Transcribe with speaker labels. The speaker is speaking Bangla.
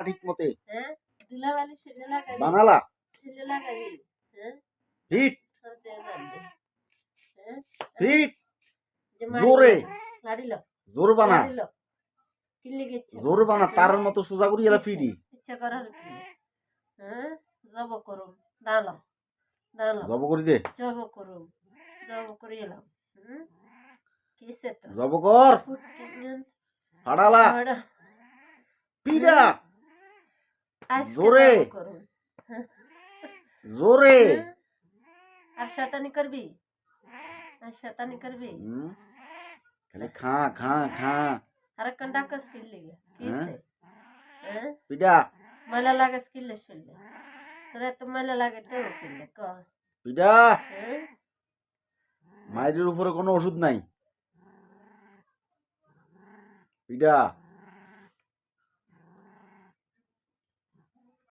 Speaker 1: ঠিক মতে
Speaker 2: হ্যাঁ দুলাবালি শিলে লাগাবি
Speaker 1: বানালা
Speaker 2: শিলে লাগাবি হ্যাঁ
Speaker 1: হিট
Speaker 2: করতে যাবে হ্যাঁ
Speaker 1: হিট
Speaker 2: যে
Speaker 1: জোরে
Speaker 2: লাড়িল
Speaker 1: জোর বানা
Speaker 2: লাড়িল কিল্লি গেছে
Speaker 1: জোর বানা তার মতো সোজা করি এলা ফিডি
Speaker 2: ইচ্ছা করার হ্যাঁ জব করুম দাঁড়ালো দাঁড়ালো
Speaker 1: জব করি দে
Speaker 2: জব করুম জব করে এলাম কিসে তো
Speaker 1: জব কর ফাড়ালা পিডা জোরে জোরে
Speaker 2: আর শয়তানি করবি আর শয়তানি করবি
Speaker 1: খালি খা খা খা
Speaker 2: আর कंडा कस के लिए किसे हैं
Speaker 1: পিডা
Speaker 2: मला लागे स्किल शिल्ले तोरे तो मला लागे तो किल्ले क
Speaker 1: পিডা
Speaker 2: हैं
Speaker 1: মায়ের উপরে কোনো ওষুধ নাই পিডা